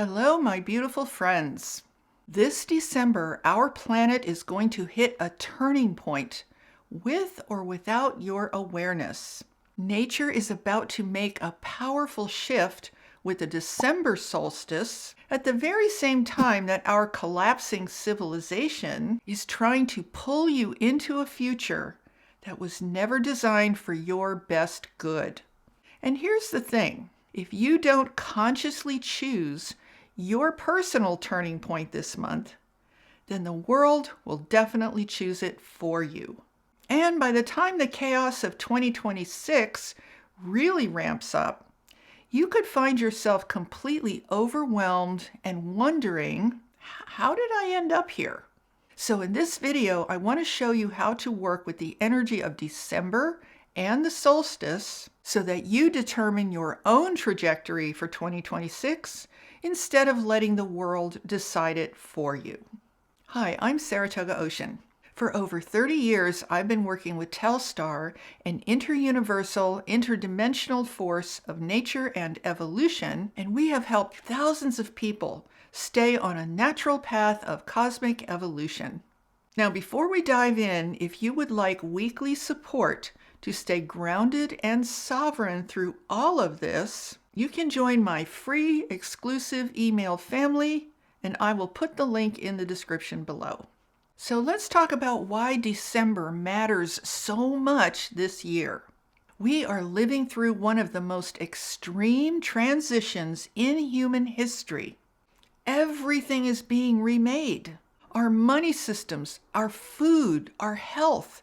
Hello, my beautiful friends. This December, our planet is going to hit a turning point, with or without your awareness. Nature is about to make a powerful shift with the December solstice at the very same time that our collapsing civilization is trying to pull you into a future that was never designed for your best good. And here's the thing. If you don't consciously choose your personal turning point this month, then the world will definitely choose it for you. And by the time the chaos of 2026 really ramps up, you could find yourself completely overwhelmed and wondering, how did I end up here? So in this video, I want to show you how to work with the energy of December and the solstice so that you determine your own trajectory for 2026 instead of letting the world decide it for you. Hi, I'm Saratoga Ocean. For over 30 years, I've been working with Telstar, an interuniversal, interdimensional force of nature and evolution, and we have helped thousands of people stay on a natural path of cosmic evolution. Now, before we dive in, if you would like weekly support to stay grounded and sovereign through all of this, you can join my free exclusive email family, and I will put the link in the description below. So let's talk about why December matters so much this year. We are living through one of the most extreme transitions in human history. Everything is being remade. Our money systems, our food, our health,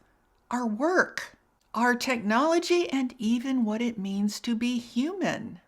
our work, our technology, and even what it means to be human.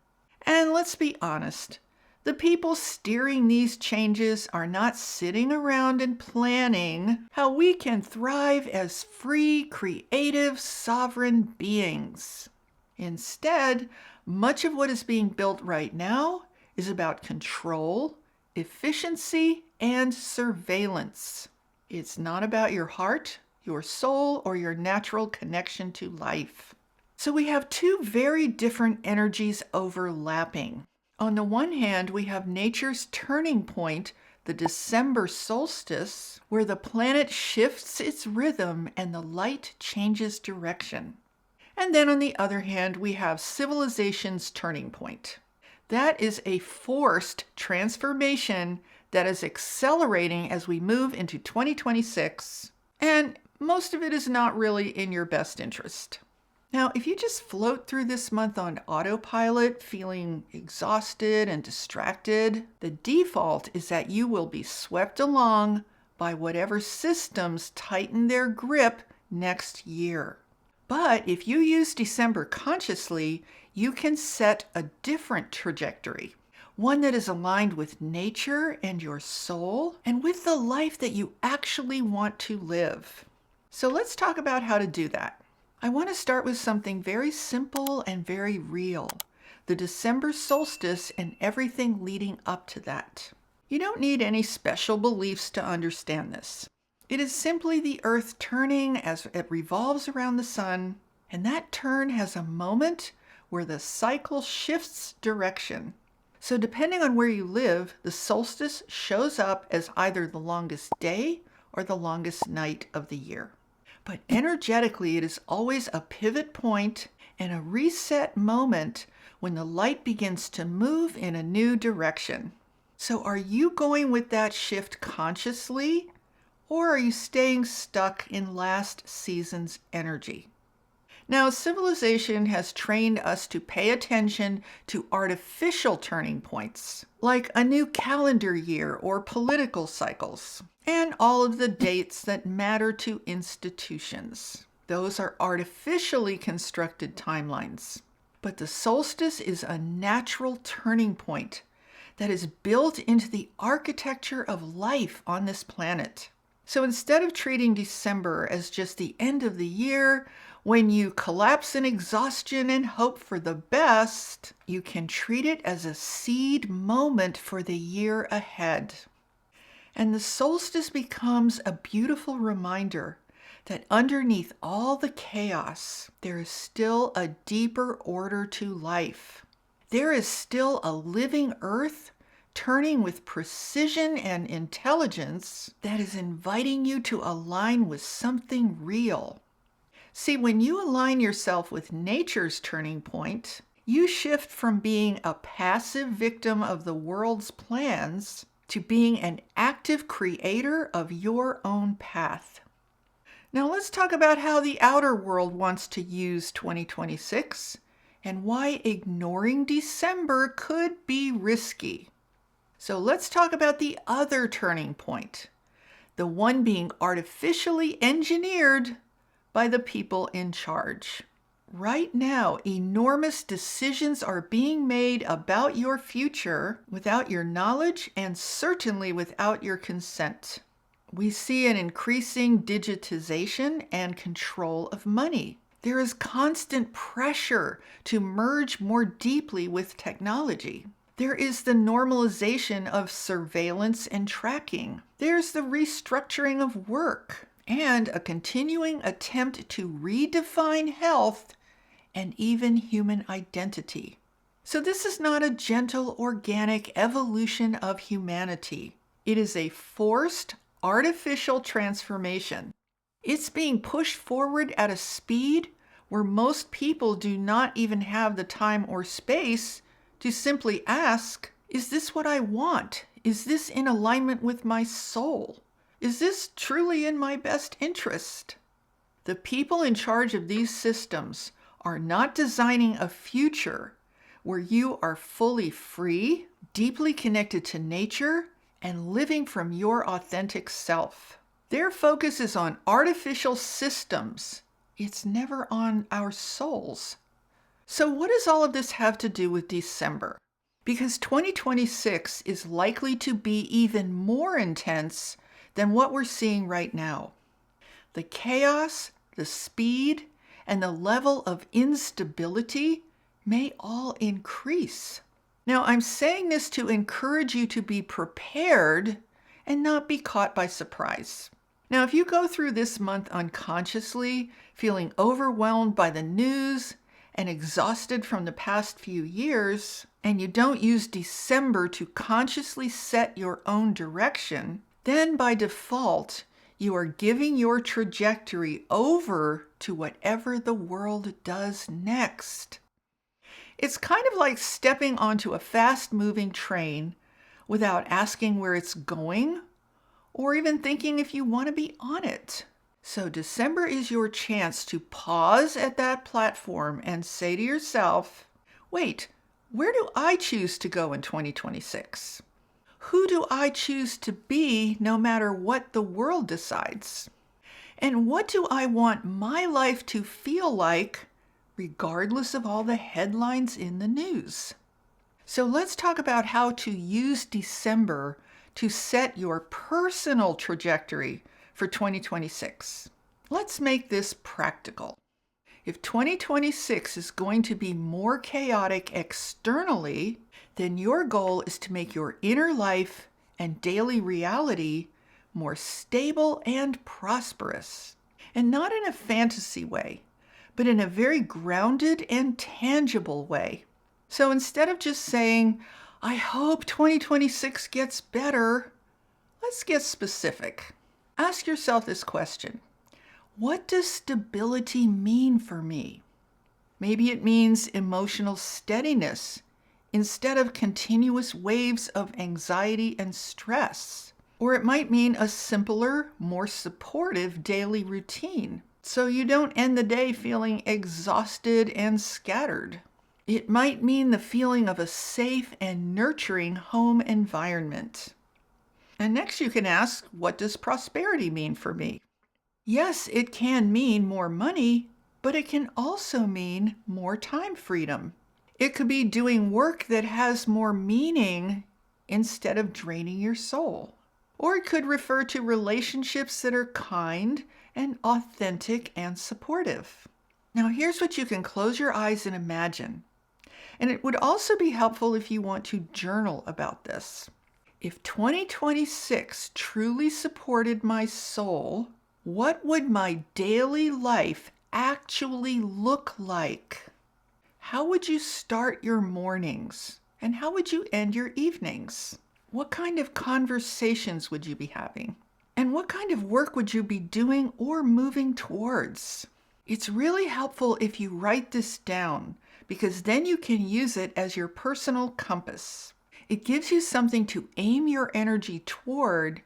And let's be honest, the people steering these changes are not sitting around and planning how we can thrive as free, creative, sovereign beings. Instead, much of what is being built right now is about control, efficiency, and surveillance. It's not about your heart, your soul, or your natural connection to life. So we have two very different energies overlapping. On the one hand, we have nature's turning point, the December solstice, where the planet shifts its rhythm and the light changes direction. And then on the other hand, we have civilization's turning point. That is a forced transformation that is accelerating as we move into 2026, and most of it is not really in your best interest. Now, if you just float through this month on autopilot, feeling exhausted and distracted, the default is that you will be swept along by whatever systems tighten their grip next year. But if you use December consciously, you can set a different trajectory, one that is aligned with nature and your soul, and with the life that you actually want to live. So let's talk about how to do that. I want to start with something very simple and very real, the December solstice and everything leading up to that. You don't need any special beliefs to understand this. It is simply the earth turning as it revolves around the sun, and that turn has a moment where the cycle shifts direction. So depending on where you live, the solstice shows up as either the longest day or the longest night of the year. But energetically, it is always a pivot point and a reset moment when the light begins to move in a new direction. So are you going with that shift consciously, or are you staying stuck in last season's energy? Now, civilization has trained us to pay attention to artificial turning points, like a new calendar year or political cycles, and all of the dates that matter to institutions. Those are artificially constructed timelines. But the solstice is a natural turning point that is built into the architecture of life on this planet. So instead of treating December as just the end of the year, when you collapse in exhaustion and hope for the best, you can treat it as a seed moment for the year ahead. And the solstice becomes a beautiful reminder that underneath all the chaos, there is still a deeper order to life. There is still a living earth turning with precision and intelligence that is inviting you to align with something real. See, when you align yourself with nature's turning point, you shift from being a passive victim of the world's plans to being an active creator of your own path. Now let's talk about how the outer world wants to use 2026 and why ignoring December could be risky. So let's talk about the other turning point, the one being artificially engineered by the people in charge. Right now, enormous decisions are being made about your future without your knowledge and certainly without your consent. We see an increasing digitization and control of money. There is constant pressure to merge more deeply with technology. There is the normalization of surveillance and tracking. There's the restructuring of work and a continuing attempt to redefine health and even human identity. So this is not a gentle, organic evolution of humanity. It is a forced, artificial transformation. It's being pushed forward at a speed where most people do not even have the time or space to simply ask, is this what I want? Is this in alignment with my soul? Is this truly in my best interest? The people in charge of these systems are not designing a future where you are fully free, deeply connected to nature, and living from your authentic self. Their focus is on artificial systems. It's never on our souls. So what does all of this have to do with December? Because 2026 is likely to be even more intense than what we're seeing right now. The chaos, the speed, and the level of instability may all increase. Now, I'm saying this to encourage you to be prepared and not be caught by surprise. Now, if you go through this month unconsciously, feeling overwhelmed by the news and exhausted from the past few years, and you don't use December to consciously set your own direction, then by default, you are giving your trajectory over to whatever the world does next. It's kind of like stepping onto a fast-moving train without asking where it's going or even thinking if you want to be on it. So December is your chance to pause at that platform and say to yourself, wait, where do I choose to go in 2026? Who do I choose to be no matter what the world decides? And what do I want my life to feel like regardless of all the headlines in the news? So let's talk about how to use December to set your personal trajectory for 2026. Let's make this practical. If 2026 is going to be more chaotic externally, then your goal is to make your inner life and daily reality more stable and prosperous. And not in a fantasy way, but in a very grounded and tangible way. So instead of just saying, I hope 2026 gets better, let's get specific. Ask yourself this question. What does stability mean for me? Maybe it means emotional steadiness instead of continuous waves of anxiety and stress. Or it might mean a simpler, more supportive daily routine, so you don't end the day feeling exhausted and scattered. It might mean the feeling of a safe and nurturing home environment. And next you can ask, what does prosperity mean for me? Yes, it can mean more money, but it can also mean more time freedom. It could be doing work that has more meaning instead of draining your soul. Or it could refer to relationships that are kind and authentic and supportive. Now here's what you can close your eyes and imagine. And it would also be helpful if you want to journal about this. If 2026 truly supported my soul, what would my daily life actually look like? How would you start your mornings? And how would you end your evenings? What kind of conversations would you be having? And what kind of work would you be doing or moving towards? It's really helpful if you write this down because then you can use it as your personal compass. It gives you something to aim your energy toward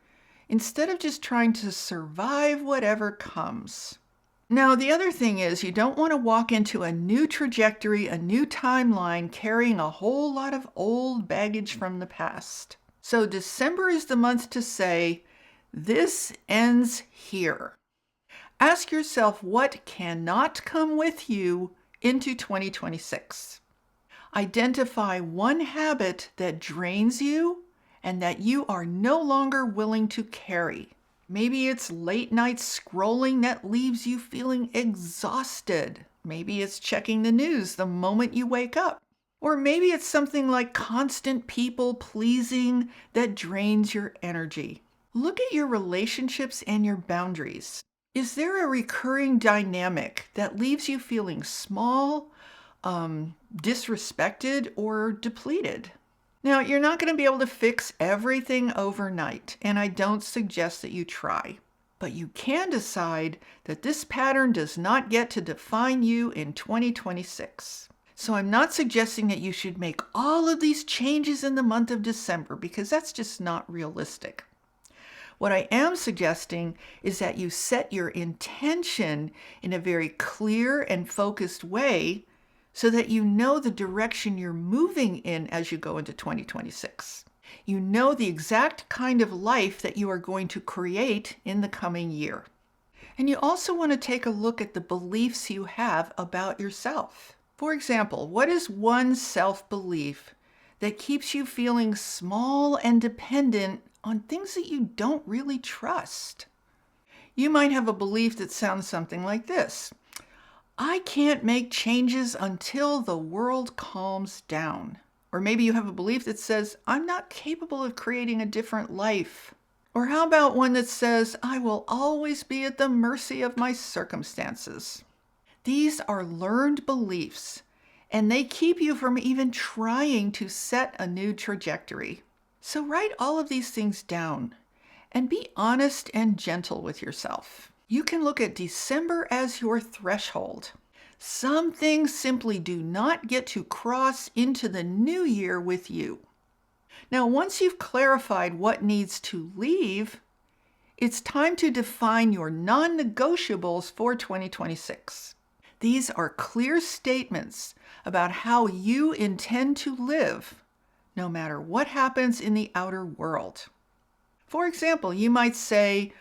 instead of just trying to survive whatever comes. Now, the other thing is you don't want to walk into a new trajectory, a new timeline, carrying a whole lot of old baggage from the past. So December is the month to say, this ends here. Ask yourself what cannot come with you into 2026. Identify one habit that drains you and that you are no longer willing to carry. Maybe it's late night scrolling that leaves you feeling exhausted. Maybe it's checking the news the moment you wake up. Or maybe it's something like constant people pleasing that drains your energy. Look at your relationships and your boundaries. Is there a recurring dynamic that leaves you feeling small, disrespected, or depleted? Now, you're not going to be able to fix everything overnight, and I don't suggest that you try. But you can decide that this pattern does not get to define you in 2026. So I'm not suggesting that you should make all of these changes in the month of December because that's just not realistic. What I am suggesting is that you set your intention in a very clear and focused way so that you know the direction you're moving in as you go into 2026. You know the exact kind of life that you are going to create in the coming year. And you also want to take a look at the beliefs you have about yourself. For example, what is one self-belief that keeps you feeling small and dependent on things that you don't really trust? You might have a belief that sounds something like this. I can't make changes until the world calms down. Or maybe you have a belief that says, I'm not capable of creating a different life. Or how about one that says, I will always be at the mercy of my circumstances? These are learned beliefs, and they keep you from even trying to set a new trajectory. So write all of these things down and be honest and gentle with yourself. You can look at December as your threshold. Some things simply do not get to cross into the new year with you. Now, once you've clarified what needs to leave, it's time to define your non-negotiables for 2026. These are clear statements about how you intend to live, no matter what happens in the outer world. For example, you might say,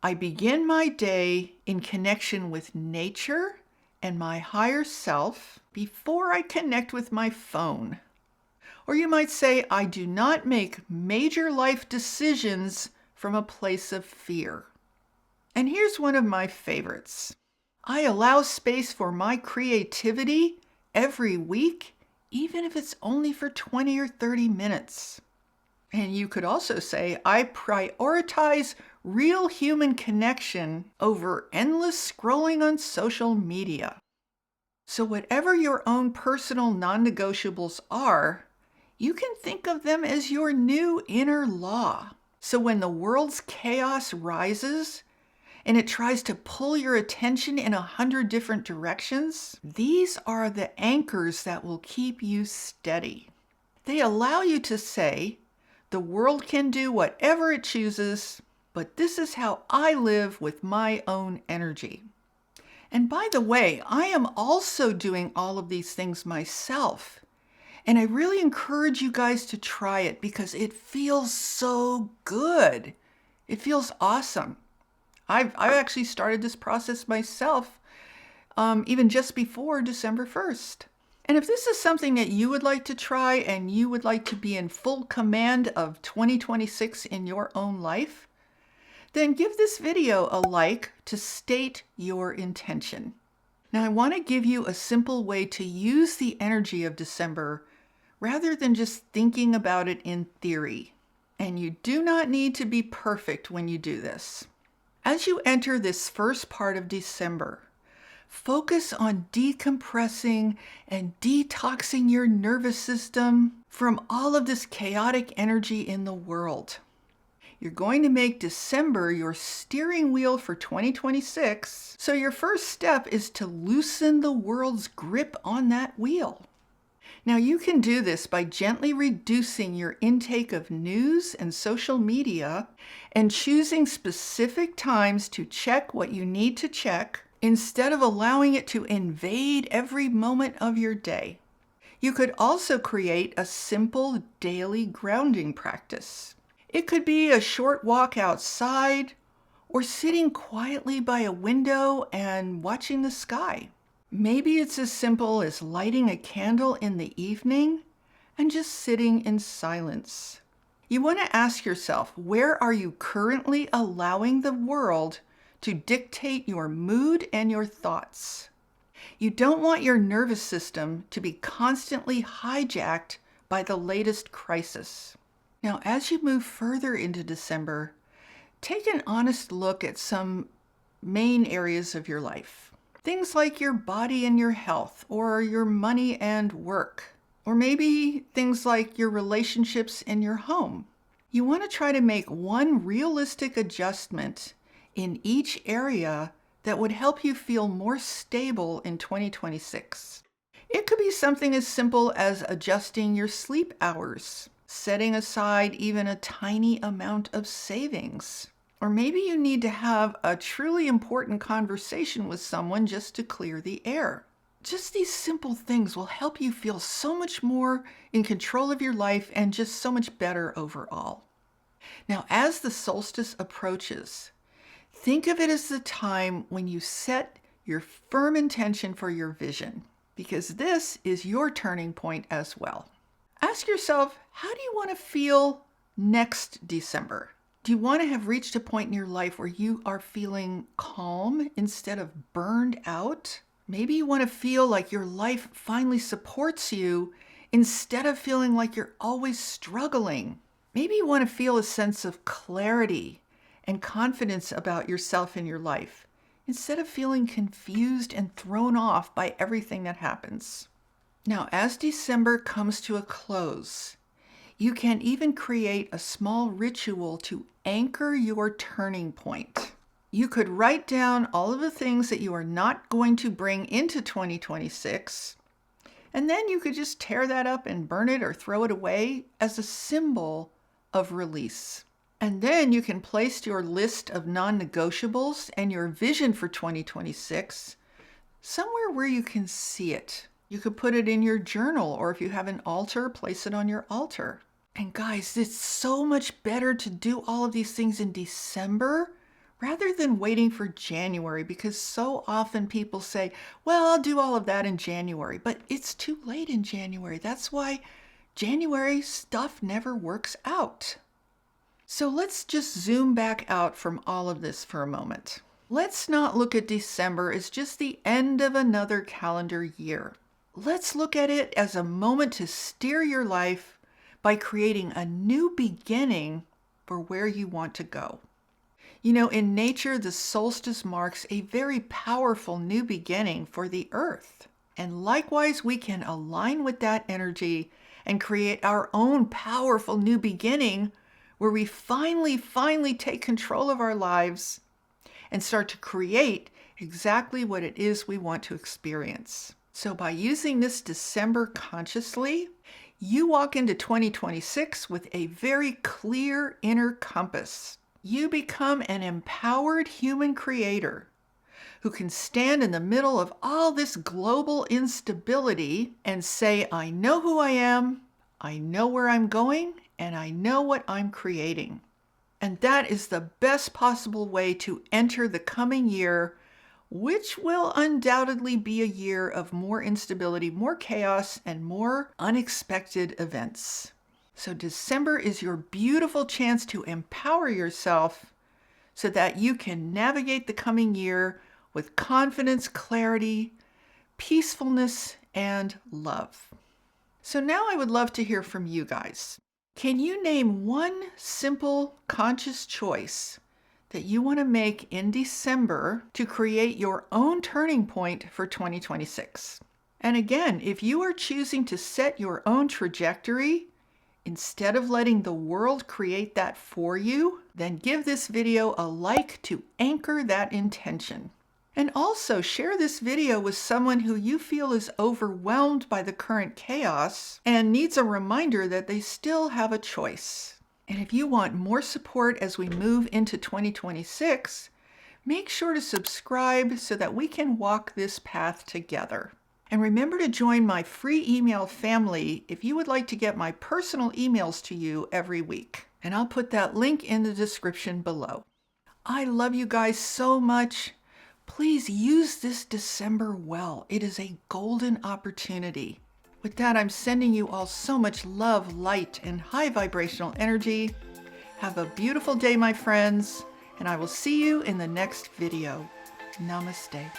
I begin my day in connection with nature and my higher self before I connect with my phone. Or you might say, I do not make major life decisions from a place of fear. And here's one of my favorites. I allow space for my creativity every week, even if it's only for 20 or 30 minutes. And you could also say, I prioritize real human connection over endless scrolling on social media. So whatever your own personal non-negotiables are, you can think of them as your new inner law. So when the world's chaos rises and it tries to pull your attention in 100 different directions, these are the anchors that will keep you steady. They allow you to say, the world can do whatever it chooses, but this is how I live with my own energy. And by the way, I am also doing all of these things myself. And I really encourage you guys to try it because it feels so good. It feels awesome. I've actually started this process myself, even just before December 1st. And if this is something that you would like to try and you would like to be in full command of 2026 in your own life, then give this video a like to state your intention. Now, I want to give you a simple way to use the energy of December rather than just thinking about it in theory. And you do not need to be perfect when you do this. As you enter this first part of December, Focus on decompressing and detoxing your nervous system from all of this chaotic energy in the world. You're going to make December your steering wheel for 2026. So your first step is to loosen the world's grip on that wheel. Now you can do this by gently reducing your intake of news and social media and choosing specific times to check what you need to check instead of allowing it to invade every moment of your day. You could also create a simple daily grounding practice. It could be a short walk outside or sitting quietly by a window and watching the sky. Maybe it's as simple as lighting a candle in the evening and just sitting in silence. You want to ask yourself, where are you currently allowing the world to dictate your mood and your thoughts? You don't want your nervous system to be constantly hijacked by the latest crisis. Now, as you move further into December, take an honest look at some main areas of your life. Things like your body and your health, or your money and work, or maybe things like your relationships in your home. You want to try to make one realistic adjustment in each area that would help you feel more stable in 2026. It could be something as simple as adjusting your sleep hours, setting aside even a tiny amount of savings. Or maybe you need to have a truly important conversation with someone just to clear the air. Just these simple things will help you feel so much more in control of your life and just so much better overall. Now, as the solstice approaches, think of it as the time when you set your firm intention for your vision, because this is your turning point as well. Ask yourself, how do you want to feel next December? Do you want to have reached a point in your life where you are feeling calm instead of burned out? Maybe you want to feel like your life finally supports you instead of feeling like you're always struggling. Maybe you want to feel a sense of clarity and confidence about yourself and your life instead of feeling confused and thrown off by everything that happens. Now, as December comes to a close, you can even create a small ritual to anchor your turning point. You could write down all of the things that you are not going to bring into 2026, and then you could just tear that up and burn it or throw it away as a symbol of release. And then you can place your list of non-negotiables and your vision for 2026 somewhere where you can see it. You could put it in your journal, or if you have an altar, place it on your altar. And guys, it's so much better to do all of these things in December rather than waiting for January, because so often people say, well, I'll do all of that in January, but it's too late in January. That's why January stuff never works out. So let's just zoom back out from all of this for a moment. Let's not look at December as just the end of another calendar year. Let's look at it as a moment to steer your life by creating a new beginning for where you want to go. You know, in nature, the solstice marks a very powerful new beginning for the earth. And likewise, we can align with that energy and create our own powerful new beginning where we finally take control of our lives and start to create exactly what it is we want to experience. So by using this December consciously, you walk into 2026 with a very clear inner compass. You become an empowered human creator who can stand in the middle of all this global instability and say, I know who I am, I know where I'm going, and I know what I'm creating. And that is the best possible way to enter the coming year, which will undoubtedly be a year of more instability, more chaos, and more unexpected events. So December is your beautiful chance to empower yourself so that you can navigate the coming year with confidence, clarity, peacefulness, and love. So now I would love to hear from you guys. Can you name one simple conscious choice that you want to make in December to create your own turning point for 2026. And again, if you are choosing to set your own trajectory, instead of letting the world create that for you, then give this video a like to anchor that intention. And also share this video with someone who you feel is overwhelmed by the current chaos and needs a reminder that they still have a choice. And if you want more support as we move into 2026, make sure to subscribe so that we can walk this path together. And remember to join my free email family if you would like to get my personal emails to you every week. And I'll put that link in the description below. I love you guys so much. Please use this December well. It is a golden opportunity. With that, I'm sending you all so much love, light, and high vibrational energy. Have a beautiful day, my friends, and I will see you in the next video. Namaste.